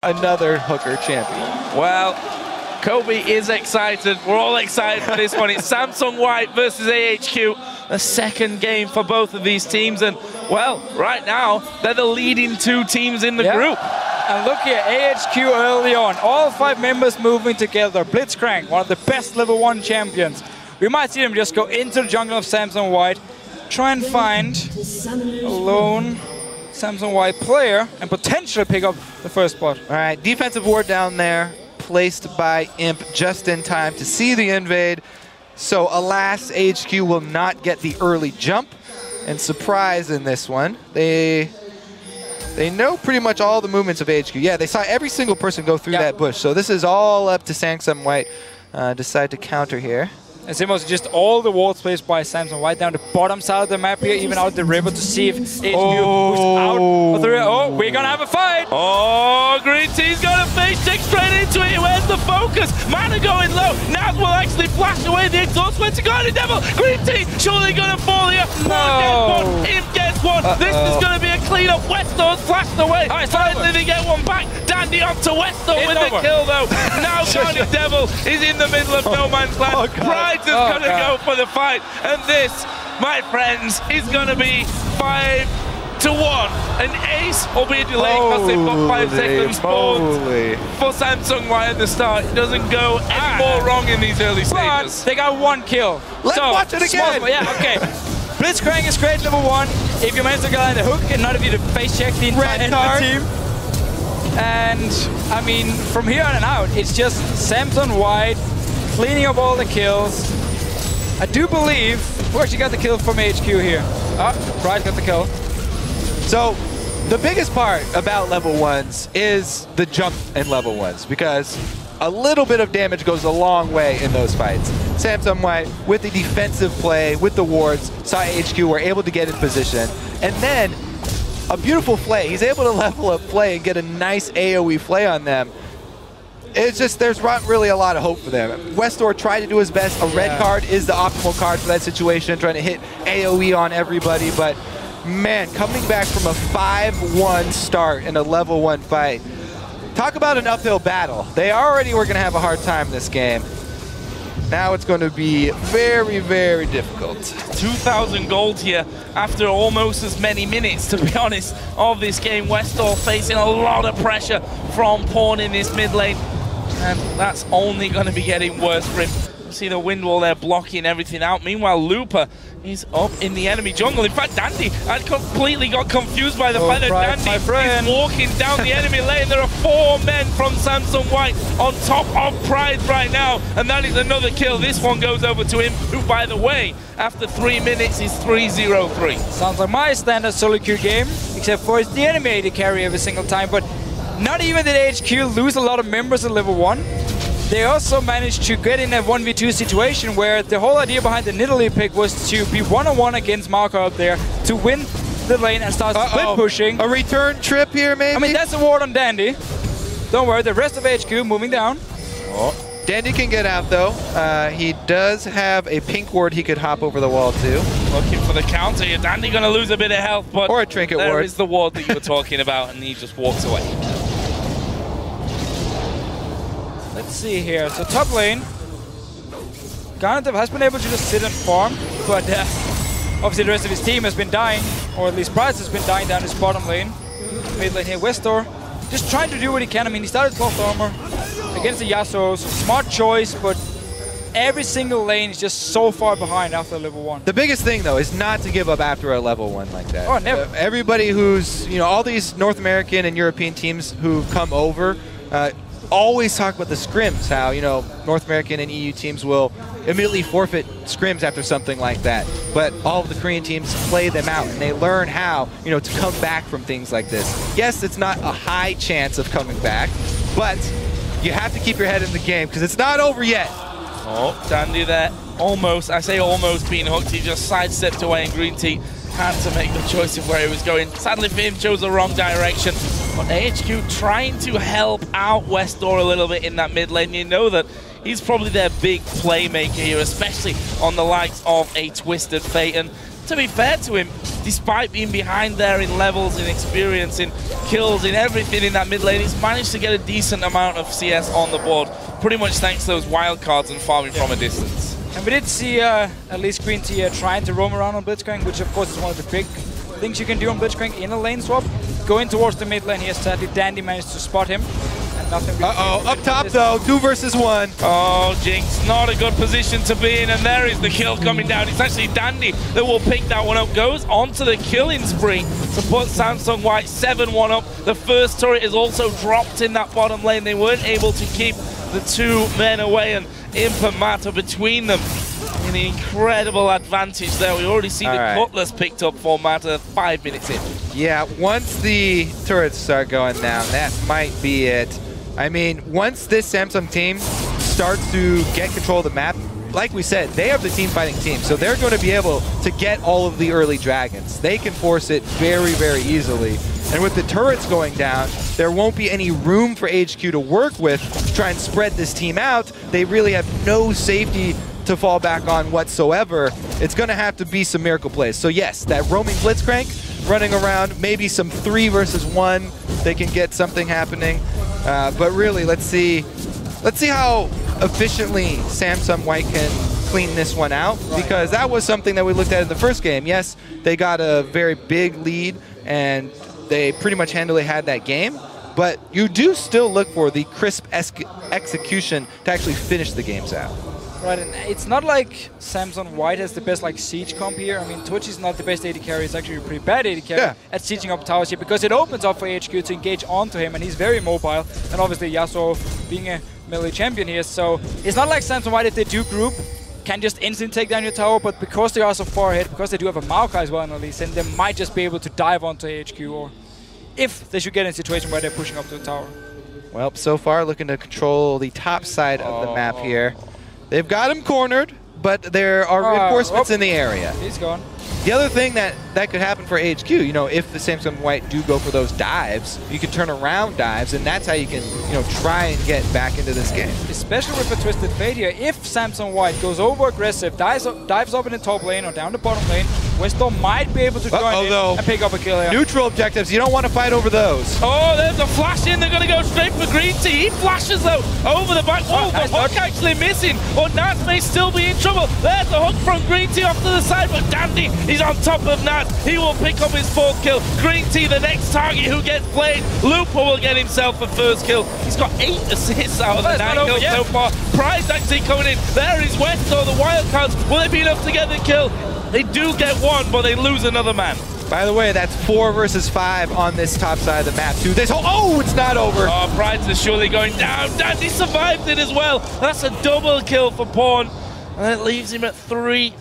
another hooker champion. Well, Kobe is excited. We're all excited for this one. It's Samsung White versus AHQ. A second game for both of these teams. And, well, right now, they're the leading two teams in the group. And look here, AHQ early on. All 5 members moving together. Blitzcrank, one of the best level 1 champions. We might see them just go into the jungle of Samsung White, try and find a lone Samsung White player, and potentially pick up the first spot. All right, defensive ward down there, placed by Imp just in time to see the invade. So alas, AHQ will not get the early jump. And surprise in this one, they know pretty much all the movements of AHQ. Yeah, they saw every single person go through that bush. So this is all up to Samsung White. Decide to counter here. And Simos just all the walls placed by Samsung White down the bottom side of the map here, even out the river to see if HQ moves out of the river. Oh, we're gonna have a fight! Oh, Green Team's got a face check straight into it. Where's the focus? Mana going low. Naz will actually flash away the exhaust. Went to Guardian Devil. Green Team surely gonna fall here. No. Imp gets one. This is gonna be a clean up. Westor's flashed away. Oh, finally they get one back. Dandy onto Westor with the kill though. Now Guardian Devil is in the middle of no man's land. Pride is going to go for the fight, and this, my friends, is going to be 5-1. An ace will be a delay because they've got 5 seconds spawned for Samsung White at the start. It doesn't go any more wrong in these early stages. They got 1 kill. Let's watch it again. Yeah, okay. Blitzcrank is great level 1. If you manage to get on the hook, and none of you to face check the entire team. And I mean, from here on and out, it's just Samsung White cleaning up all the kills. I do believe who actually got the kill from HQ here. Pride got the kill. So the biggest part about level 1s is the jump in level 1s, because a little bit of damage goes a long way in those fights. Samsung White, with the defensive play, with the wards, saw HQ were able to get in position. And then a beautiful play. He's able to level up play and get a nice AoE play on them. It's just, there's not really a lot of hope for them. Westor tried to do his best. A red card is the optimal card for that situation, trying to hit AoE on everybody. But man, coming back from a 5-1 start in a level 1 fight, talk about an uphill battle. They already were going to have a hard time this game. Now it's going to be very, very difficult. 2,000 gold here after almost as many minutes, to be honest, of this game. Westor facing a lot of pressure from Pawn in this mid lane. And that's only going to be getting worse for him. You see the wind wall there blocking everything out. Meanwhile, Looper is up in the enemy jungle. In fact, Dandy had completely got confused by the fact that Dandy is walking down the enemy lane. There are 4 men from Samsung White on top of Pride right now, and that is another kill. This one goes over to him, who, by the way, after 3 minutes is 3-0-3. Sounds like my standard solo queue game, except for it's the enemy to carry every single time. But not even did HQ lose a lot of members at level 1. They also managed to get in a 1v2 situation where the whole idea behind the Nidalee pick was to be one-on-one against Marco up there to win the lane and start split pushing. A return trip here, maybe? I mean, that's a ward on Dandy. Don't worry, the rest of HQ moving down. Dandy can get out, though. He does have a pink ward he could hop over the wall to. Looking for the counter here. Dandy going to lose a bit of health, but or a trinket there ward. is the ward that you were talking about, and he just walks away. Let's see here. So top lane, Garnet has been able to just sit and farm, but obviously the rest of his team has been dying, or at least Price has been dying down his bottom lane. Mid lane here, Westor just trying to do what he can. I mean, he started 12th armor against the Yasuos. Smart choice, but every single lane is just so far behind after level 1. The biggest thing, though, is not to give up after a level 1 like that. Oh, never. Everybody who's, you know, all these North American and European teams who've come over, always talk about the scrims, how, you know, North American and EU teams will immediately forfeit scrims after something like that. But all of the Korean teams play them out, and they learn how, you know, to come back from things like this. Yes, it's not a high chance of coming back, but you have to keep your head in the game, because it's not over yet. Oh, Dandy there, almost, I say almost being hooked. He just sidestepped away, and Green Tea had to make the choice of where he was going. Sadly for him, chose the wrong direction. But AHQ trying to help out Westor a little bit in that mid lane. You know that he's probably their big playmaker here, especially on the likes of a Twisted Fate. And to be fair to him, despite being behind there in levels, in experience, in kills, in everything in that mid lane, he's managed to get a decent amount of CS on the board, pretty much thanks to those wild cards and farming from a distance. And we did see at least Green Tea trying to roam around on Blitzcrank, which of course is one of the big things you can do on Blitzcrank in a lane swap. Going towards the mid lane here, sadly Dandy managed to spot him. And nothing really up top though, 2 versus 1. Oh, Jinx, not a good position to be in, and there is the kill coming down. It's actually Dandy that will pick that one up. Goes onto the killing spree to put Samsung White 7-1 up. The first turret is also dropped in that bottom lane. They weren't able to keep the 2 men away, and Imp and Mata between them. An incredible advantage there. We already see the Cutlass picked up for Mata 5 minutes in. Yeah, once the turrets start going down, that might be it. I mean, once this Samsung team starts to get control of the map, like we said, they have the team fighting team, so they're going to be able to get all of the early dragons. They can force it very, very easily. And with the turrets going down, there won't be any room for HQ to work with to try and spread this team out. They really have no safety to fall back on whatsoever. It's going to have to be some miracle plays. So yes, that roaming Blitzcrank running around, maybe some 3 versus 1, they can get something happening. But really, let's see how efficiently Samsung White can clean this one out, because that was something that we looked at in the first game. Yes, they got a very big lead and they pretty much handily had that game, but you do still look for the crisp execution to actually finish the games out. Right, and it's not like Samsung White has the best like siege comp here. I mean, Twitch is not the best AD carry. It's actually a pretty bad AD carry at sieging up towers here, because it opens up for HQ to engage onto him, and he's very mobile. And obviously Yasuo being a melee champion here, so it's not like Samsung White, if they do group, can just instantly take down your tower, but because they are so far ahead, because they do have a Maokai as well at least, and they might just be able to dive onto HQ, or if they should get in a situation where they're pushing up to the tower. Well, so far looking to control the top side of the map here. They've got him cornered, but there are reinforcements in the area. He's gone. The other thing that could happen for HQ, you know, if the Samsung White do go for those dives, you can turn around dives, and that's how you can, you know, try and get back into this game. Especially with a Twisted Fate here, if Samsung White goes over aggressive, dives up in the top lane or down the bottom lane, Westo might be able to join in and pick up a kill here. Neutral objectives, you don't want to fight over those. Oh, there's a flash in, they're going to go straight for Green Tea. He flashes though, over the back. Oh, the hook actually missing, but Nats may still be in trouble. There's the hook from Green Tea off to the side, but Dandy is on top of Nats. He will pick up his 4th kill. Green Tea, the next target who gets played. Looper will get himself a 1st kill. He's got 8 assists out of the 9 kills so far. Prize actually coming in. There is Westo, the wild cards. Will it be enough to get the kill? They do get 1, but they lose another man. By the way, that's 4 versus 5 on this top side of the map too. Oh, it's not over. Oh, Prize is surely going down. Dandy survived it as well. That's a double kill for Pawn. And it leaves him at 3-0-4,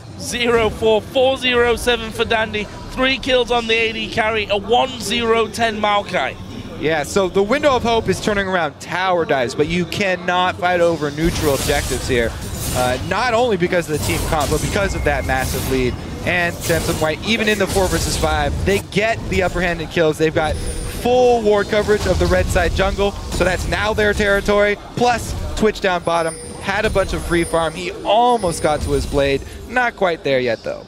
4-0-7 for Dandy. 3 kills on the AD carry, a 1-0-10 Maokai. Yeah, so the window of hope is turning around tower dives, but you cannot fight over neutral objectives here. Not only because of the team comp, but because of that massive lead. And Samsung White, even in the 4 versus 5, they get the upper hand in kills. They've got full ward coverage of the red side jungle, so that's now their territory. Plus, Twitch down bottom had a bunch of free farm. He almost got to his blade. Not quite there yet, though.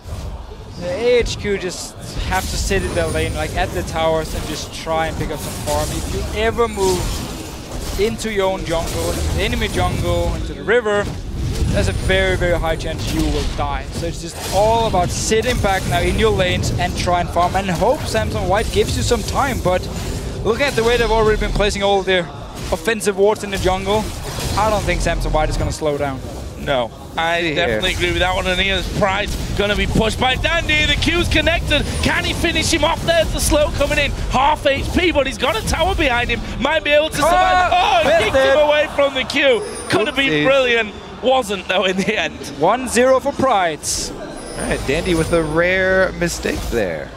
The AHQ just have to sit in their lane, like at the towers, and just try and pick up some farm. If you ever move into your own jungle, into the enemy jungle, into the river, there's a very, very high chance you will die. So it's just all about sitting back now in your lanes and try and farm, and hope Samsung White gives you some time. But looking at the way they've already been placing all of their offensive wards in the jungle, I don't think Samsung White is going to slow down. No, I definitely agree with that one. And here's Prize going to be pushed by Dandy. The Q's connected. Can he finish him off? There's the slow coming in. Half HP, but he's got a tower behind him. Might be able to survive. Oh, he kicked him away from the Q. Could have been brilliant. Wasn't, though, in the end. 1-0 for Prides. All right, Dandy with a rare mistake there.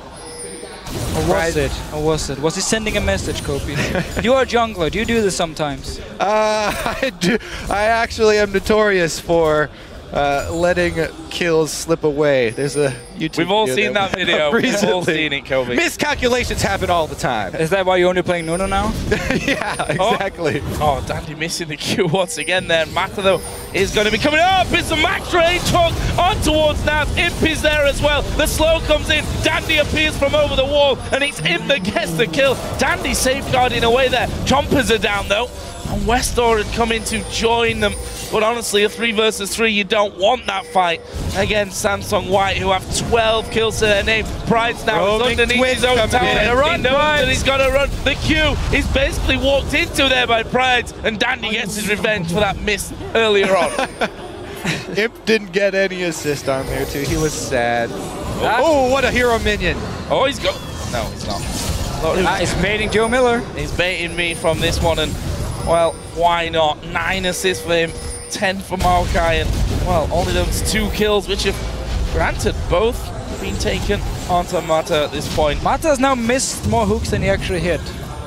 Or was it? Or was it? Was he sending a message, Kopi? You are a jungler. Do you do this sometimes? I do. I actually am notorious for letting kills slip away. There's a YouTube We've all video seen that video. We've all seen it, Kobe. Miscalculations happen all the time. Is that why you're only playing Nuno now? Yeah, exactly. Oh, Dandy missing the Q once again there. Mata, though, is going to be coming up. It's a max range hook on towards Naz. Imp is there as well. The slow comes in. Dandy appears from over the wall, and it's Imp that gets the kill. Dandy safeguarding away there. Chompers are down, though. And Westor had come in to join them. But honestly, a 3 versus 3, you don't want that fight against Samsung White, who have 12 kills to their name. Pride's now is underneath his own tower. He knows that he's got to run. The Q is basically walked into there by Pride, and Dandy gets his revenge for that miss earlier on. Imp didn't get any assist on there, too. He was sad. Oh, what a hero minion. Oh, he's got... No, he's not. He's baiting Joe Miller. He's baiting me from this one, and, well, why not? 9 assists for him. 10 for Maokai, and well, only those 2 kills, which have granted both been taken onto Mata at this point. Mata has now missed more hooks than he actually hit.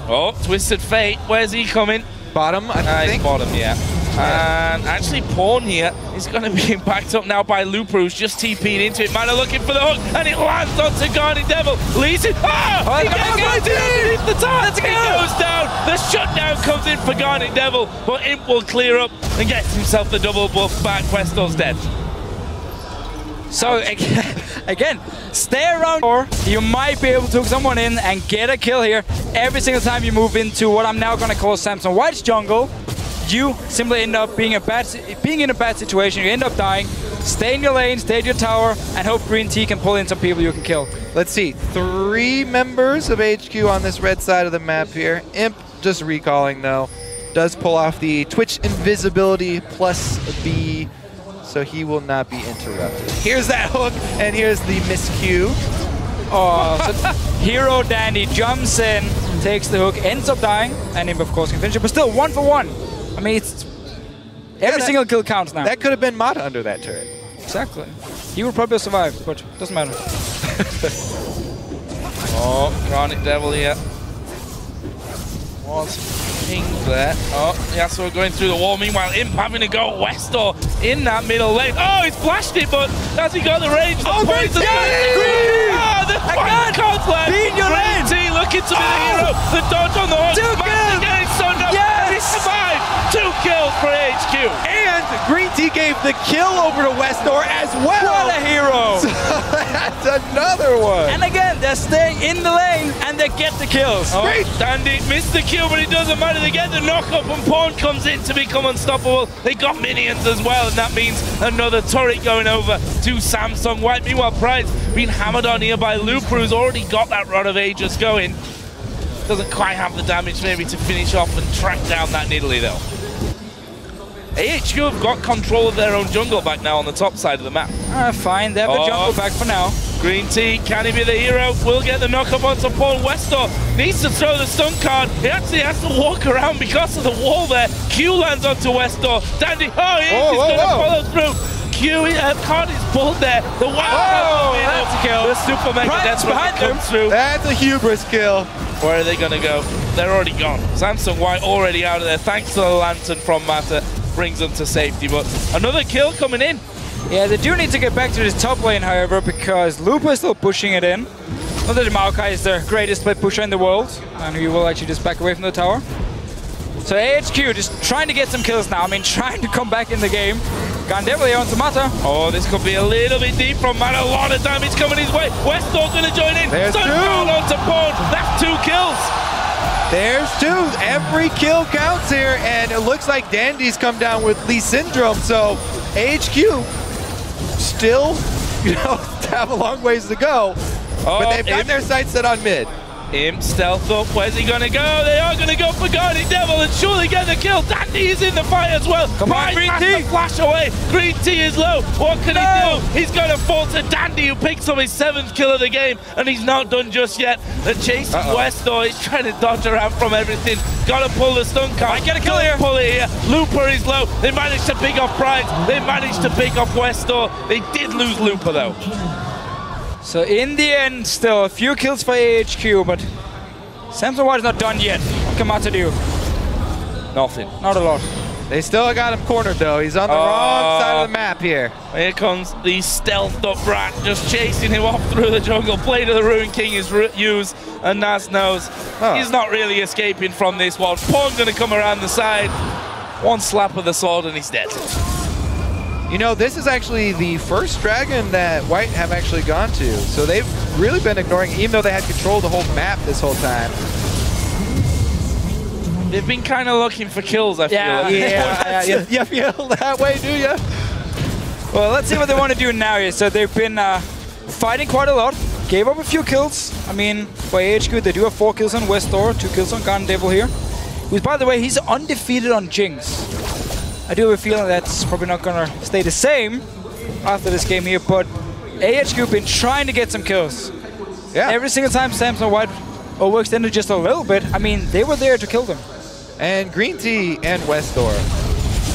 Oh, Twisted Fate, where's he coming? Bottom, I think. He's bottom, yeah. And actually, Pawn here is going to be backed up now by Looper, who's just TP'd into it. Mana looking for the hook, and it lands onto Guardian Devil. Leads it. Oh, he gets right underneath the top. It goes down. The shutdown comes in for Guardian Devil, but Imp will clear up and gets himself the double buff back. Questor's dead. So, again, stay around, or you might be able to hook someone in and get a kill here. Every single time you move into what I'm now going to call Samsung White's jungle, you simply end up being in a bad situation. You end up dying. Stay in your lane, stay in your tower, and hope Green Tea can pull in some people you can kill. Let's see, 3 members of HQ on this red side of the map here. Imp just recalling, though. Does pull off the Twitch invisibility plus B, so he will not be interrupted. Here's that hook, and here's the miscue. Oh, so Hero Dandy jumps in, takes the hook, ends up dying, and Imp, of course, can finish it, but still 1 for 1. I mean, it's every single kill counts now. That could have been Mata under that turret. Exactly. He would probably have survived, but doesn't matter. Oh, Garnet Devil here. Was pinged there. Oh, yeah, so we're going through the wall. Meanwhile, Imp having to go Westor in that middle lane. Oh, he's flashed it, but has he got the range? The poison the fight can't land. Green Tea looking to be the hero. The dodge on the hook. Man's getting stunned up. Yes! He survived. 2 kills for HQ. And Green Tea gave the kill over to Westor as well. What a hero! So that's another one. And again, they're staying in the lane and they get the kills. Oh, Dandy missed the kill, but it doesn't matter. They get the knock-up and Pawn comes in to become unstoppable. They got minions as well, and that means another turret going over to Samsung White. Meanwhile, Pride's been hammered on here by Looper, who's already got that Rod of Aegis going. Doesn't quite have the damage maybe to finish off and track down that Nidalee though. AHQ have got control of their own jungle back now on the top side of the map. Fine, they have the jungle back for now. Green Tea, can he be the hero? Will get the knock-up onto Paul. Westor needs to throw the stun card. He actually has to walk around because of the wall there. Q lands onto Westor. Dandy, he's going to follow through. Q card is pulled there. The that's a kill. The super mega death comes through. That's a hubris kill. Where are they going to go? They're already gone. Samsung White already out of there. Thanks to the lantern from Mata. Brings them to safety, but another kill coming in. Yeah, they do need to get back to this top lane, however, because Looper is still pushing it in. Not that Maokai is the greatest split pusher in the world, and he will actually just back away from the tower. So AHQ just trying to get some kills now. I mean, trying to come back in the game. Gandevil here onto Mata. Oh, this could be a little bit deep from Mata. A lot of damage coming his way. Westor's going to join in. There's 2. Onto Pawn. That's 2 kills. There's 2. Every kill counts here, and it looks like Dandy's come down with Lee Syndrome, so HQ still, have a long ways to go. But they've got their sights set on mid. Imp stealth up. Where's he going to go? They are going to go for Guardian Devil and surely get the kill. Dandy is in the fight as well. Come on, Green Tea. Flash away. Green Tea is low. What can he do? He's going to fall to Dandy, who picks up his 7th kill of the game, and he's not done just yet. The chasing Westor is trying to dodge around from everything. Got to pull the stun card. Get a kill here. Pull it here. Looper is low. They managed to pick off Pride. They managed to pick off Westor. They did lose Looper though. So in the end, still a few kills for AHQ, but Samsung White is not done yet. What can Mata do? Nothing. Not a lot. They still got him cornered, though. He's on the wrong side of the map here. Here comes the stealthed up rat, just chasing him off through the jungle. Blade of the Ruin King is used, and Naz knows he's not really escaping from this one. Pawn going to come around the side. One slap of the sword, and he's dead. You know, this is actually the first dragon that White have actually gone to. So they've really been ignoring, even though they had control of the whole map this whole time. They've been kind of looking for kills, I feel. Yeah, you feel that way, do you? Well, let's see what they want to do now here. So they've been fighting quite a lot. Gave up a few kills. I mean, for AHQ, they do have 4 kills on West Door, 2 kills on Garden Devil here. Who's, by the way, he's undefeated on Jinx. I do have a feeling that's probably not going to stay the same after this game here, but AHQ been trying to get some kills. Yeah. Every single time Samson White overextended just a little bit, I mean, they were there to kill them. And Green Tea and Westdoor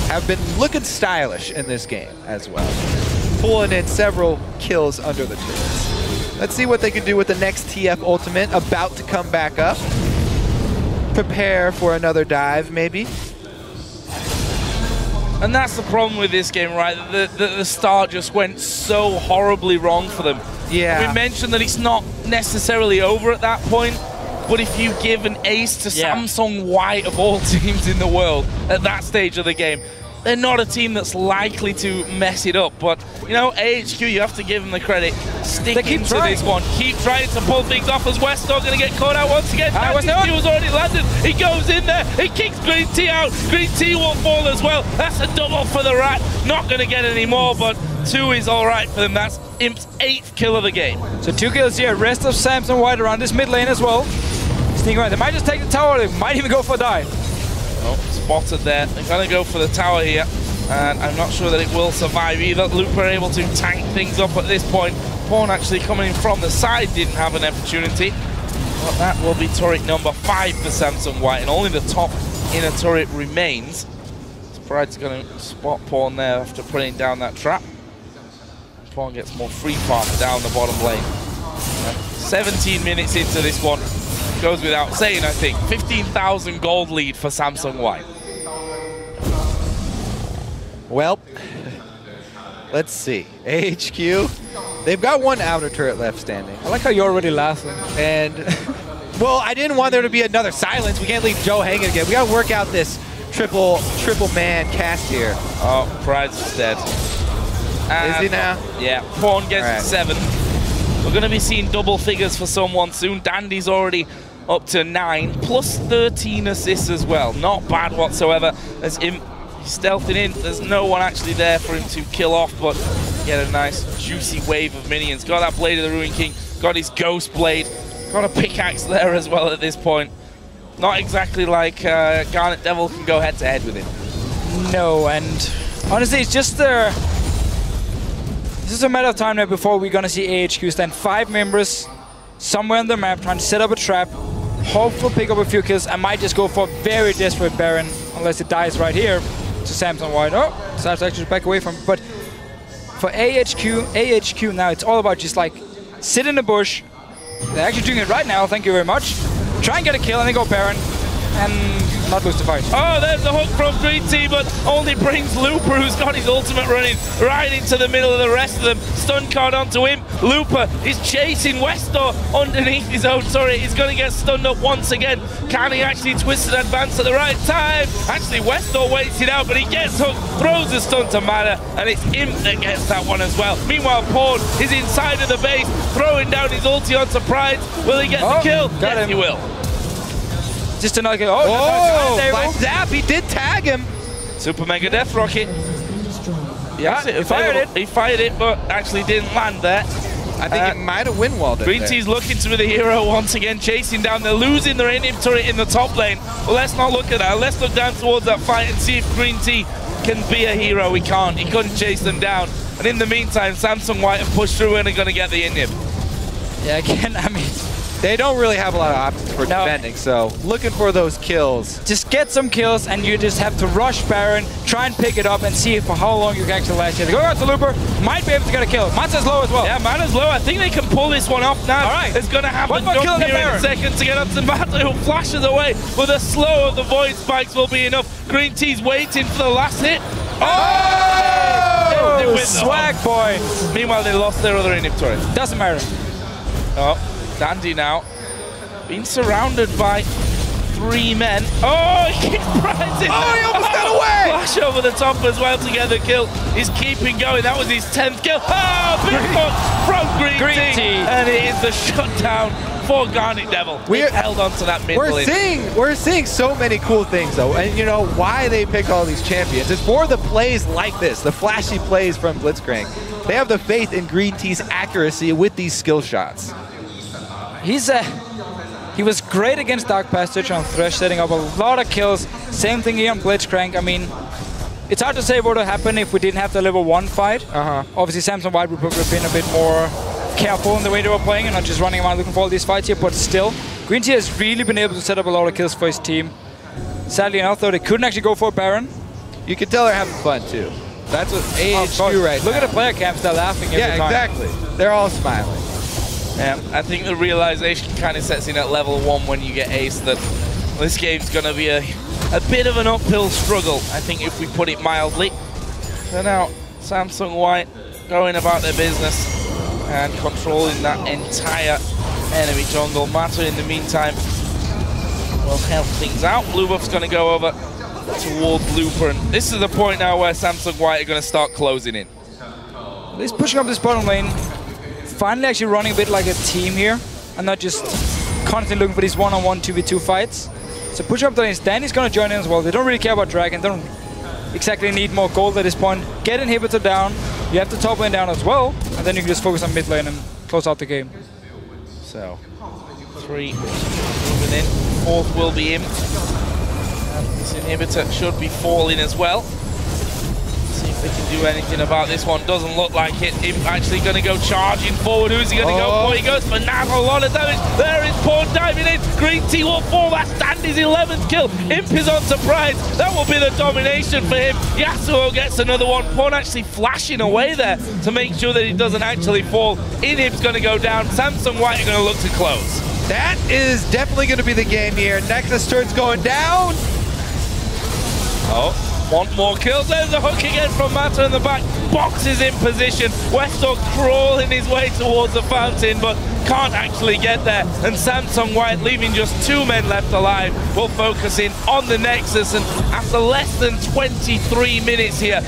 have been looking stylish in this game as well, pulling in several kills under the turrets. Let's see what they can do with the next TF Ultimate, about to come back up. Prepare for another dive, maybe. And that's the problem with this game, right? The start just went so horribly wrong for them. Yeah. We mentioned that it's not necessarily over at that point, but if you give an ace to Samsung White of all teams in the world at that stage of the game, they're not a team that's likely to mess it up. But, you know, AHQ, you have to give them the credit. Sticking to this one. Keep trying to pull things off as Westdog going to get caught out once again. He was already landed. He goes in there. He kicks Green Tea out. Green Tea will fall as well. That's a double for the rat. Not going to get any more, but 2 is all right for them. That's Imp's 8th kill of the game. So 2 kills here. Rest of Samson White around this mid lane as well. Sneaking around. They might just take the tower. They might even go for a dive. Oh, spotted there. They're going to go for the tower here, and I'm not sure that it will survive either. Looper able to tank things up at this point. Pawn actually coming in from the side didn't have an opportunity. But that will be turret number 5 for Samsung White, and only the top inner turret remains. Pride's going to spot Pawn there after putting down that trap. Pawn gets more free farm down the bottom lane. 17 minutes into this one. Goes without saying, I think. 15,000 gold lead for Samsung White. Well, let's see. AHQ, they've got 1 outer turret left standing. I like how you're already laughing. And, well, I didn't want there to be another silence. We can't leave Joe hanging again. We got to work out this triple man cast here. Oh, Pride's dead. Is he now? Yeah, Pawn gets 7. We're going to be seeing double figures for someone soon. Dandy's already up to 9, plus 13 assists as well. Not bad whatsoever. As he's stealthing in, there's no one actually there for him to kill off, but get a nice juicy wave of minions. Got that Blade of the Ruin King, got his Ghost Blade, got a pickaxe there as well at this point. Not exactly like Garnet Devil can go head to head with him. No, and honestly, it's just this is a matter of time now before we're gonna see AHQ stand 5 members somewhere on the map trying to set up a trap. Hopefully pick up a few kills. I might just go for a very desperate Baron, unless it dies right here to Samson White. Oh, decides to actually back away from it. But for AHQ now, it's all about just like sit in the bush. They're actually doing it right now, thank you very much. Try and get a kill and then go Baron and not lose the fight. Oh, there's the hook from Green Tea, but only brings Looper, who's got his ultimate running right into the middle of the rest of them. Stun card onto him. Looper is chasing Westor underneath his own turret. He's going to get stunned up once again. Can he actually twist and advance at the right time? Actually, Westor waits it out, but he gets hooked, throws the stun to Mana, and it's Imp that gets that one as well. Meanwhile, Pawn is inside of the base, throwing down his ulti onto Pride. Will he get the kill? Yes, he will. Just another kill. Oh, by Zap, he did tag him. Super Mega Death Rocket. Yeah, he fired it. He fired it, but actually didn't land there. I think it might have win-walled it. Green Tea's looking to be the hero once again, chasing down. They're losing their in turret in the top lane. Well, let's not look at that. Let's look down towards that fight and see if Green Tea can be a hero. He can't. He couldn't chase them down. And in the meantime, Samsung White have pushed through and are going to get the inhib. Yeah, again, I mean, They don't really have a lot of options for defending, so looking for those kills. Just get some kills, and you just have to rush Baron, try and pick it up, and see for how long you can actually last here. Go out to Looper, might be able to get a kill. Mata's low as well. Yeah, Mata's low. I think they can pull this one off now. All right. It's going to happen. One more kill in a second to get up to Mata, who flashes away. With a slow of the Void Spikes will be enough. Green Tea's waiting for the last hit. Oh! They win Swag points. Meanwhile, they lost their other inhibitor. Doesn't matter. Oh, Dandy now. Being surrounded by 3 men. Oh, he kicks Prize in. Oh, he almost got away! Flash over the top as well to get the kill. He's keeping going. That was his 10th kill. Oh, big punch from Green Tea. And it is the shutdown for Garnet Devil. We held on to that mid lane. We're seeing so many cool things, though. And you know why they pick all these champions? It's for the plays like this, the flashy plays from Blitzcrank. They have the faith in Green Tea's accuracy with these skill shots. He was great against Dark Passage on Thresh, setting up a lot of kills. Same thing here on Blitzcrank. I mean, it's hard to say what would happen if we didn't have the level 1 fight. Obviously, Samson White would have been a bit more careful in the way they were playing and not just running around looking for all these fights here, but still, Green Tea has really been able to set up a lot of kills for his team. Sadly enough, though, they couldn't actually go for a Baron. You can tell they're having fun, too. That's what AHQ right Look at the player camps, they're laughing every time. Yeah, exactly. They're all smiling. Yeah, I think the realization kind of sets in at level 1 when you get ace that this game's going to be a bit of an uphill struggle, I think, if we put it mildly. So now, Samsung White going about their business and controlling that entire enemy jungle. Mata, in the meantime, will help things out. Blue buff's going to go over towards Looper, and this is the point now where Samsung White are going to start closing in. He's pushing up this bottom lane. Finally actually running a bit like a team here and not just constantly looking for these one-on-one 2v2 fights. So push up the lane. Danny's going to join in as well. They don't really care about Dragon. They don't exactly need more gold at this point. Get inhibitor down. You have the top lane down as well. And then you can just focus on mid lane and close out the game. So, 3 moving in. 4th will be in. And this inhibitor should be falling as well. See if they can do anything about this one. Doesn't look like it. Imp actually going to go charging forward. Who's he going to go for? He goes for now. A lot of damage. There is Pawn diving in. Green Tea will fall. That's Dandy's 11th kill. Imp is on surprise. That will be the domination for him. Yasuo gets another one. Pawn actually flashing away there to make sure that he doesn't actually fall. Imp's going to go down. Samsung White are going to look to close. That is definitely going to be the game here. Nexus turret's going down. Oh. Want more kills. There's a hook again from Mata in the back. Box is in position. Westor crawling his way towards the fountain, but can't actually get there. And Samsung White, leaving just 2 men left alive, will focus in on the Nexus. And after less than 23 minutes here,